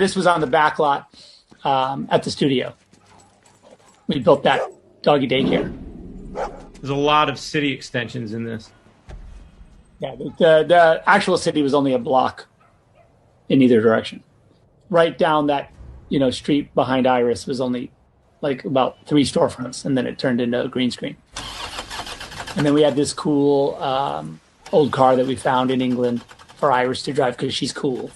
This was on the back lot at the studio. We built that doggy daycare. There's a lot of city extensions in this. Yeah, the actual city was only a block in either direction. Right down that, street behind Iris was only like about 3 storefronts, and then it turned into a green screen. And then we had this cool old car that we found in England for Iris to drive because she's cool.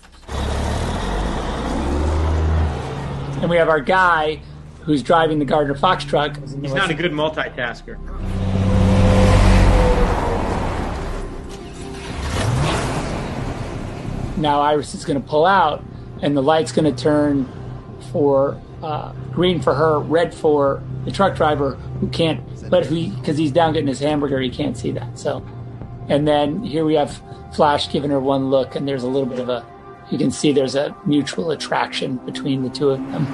And we have our guy who's driving the Gardner Fox truck. He's not a good multitasker. Now Iris is going to pull out, and the light's going to turn for green for her, red for the truck driver who can't, because he's down getting his hamburger, he can't see that. So, and then here we have Flash giving her one look, and there's a little bit of you can see there's a mutual attraction between the two of them.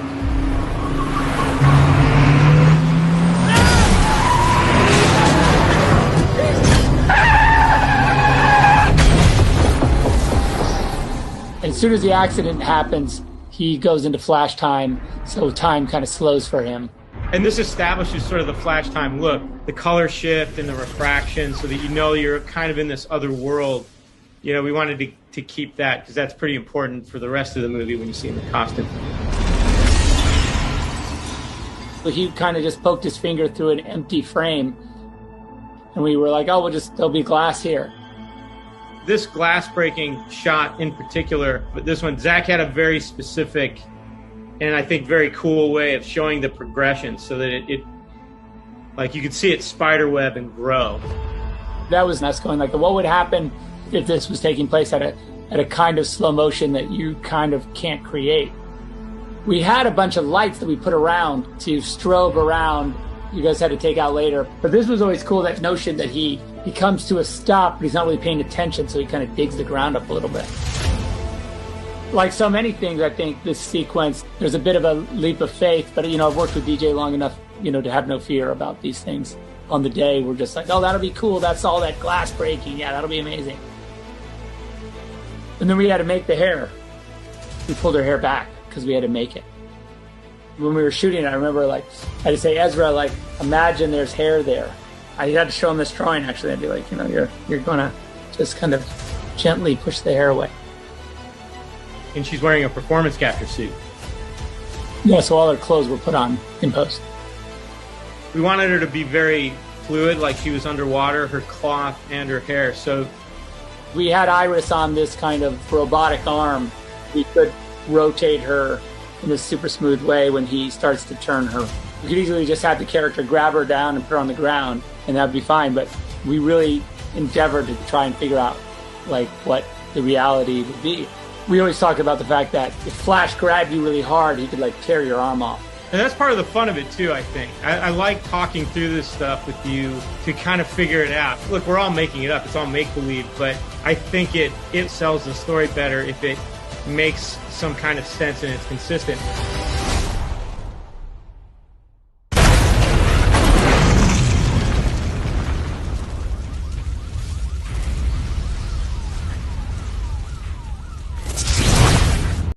As soon as the accident happens, he goes into flash time, so time kind of slows for him. And this establishes sort of the flash time look, the color shift and the refraction, so that you're kind of in this other world. We wanted to keep that because that's pretty important for the rest of the movie when you see him in costume. So he kind of just poked his finger through an empty frame, and we were like, oh, there'll be glass here. This glass breaking shot in particular, but this one, Zach had a very specific and I think very cool way of showing the progression so that it like you could see it spiderweb and grow. That was us going like, what would happen if this was taking place at a kind of slow motion that you kind of can't create? We had a bunch of lights that we put around to strobe around. You guys had to take out later. But this was always cool, that notion that he comes to a stop, but he's not really paying attention, so he kind of digs the ground up a little bit. Like so many things, I think this sequence, there's a bit of a leap of faith, but I've worked with DJ long enough, to have no fear about these things. On the day, we're just like, oh, that'll be cool. That's all that glass breaking. Yeah, that'll be amazing. And then we had to make the hair. We pulled her hair back because we had to make it. When we were shooting, I remember I had to say, Ezra, imagine there's hair there. I had to show him this drawing, actually. I'd be like, you're going to just kind of gently push the hair away. And she's wearing a performance capture suit. Yeah, so all her clothes were put on in post. We wanted her to be very fluid, like she was underwater, her cloth and her hair. So we had Iris on this kind of robotic arm. We could rotate her in a super smooth way when he starts to turn her. We could easily just have the character grab her down and put her on the ground, and that'd be fine. But we really endeavored to try and figure out what the reality would be. We always talk about the fact that if Flash grabbed you really hard, he could tear your arm off. And that's part of the fun of it too, I think. I like talking through this stuff with you to kind of figure it out. Look, we're all making it up. It's all make-believe, but I think it sells the story better if it makes some kind of sense and it's consistent.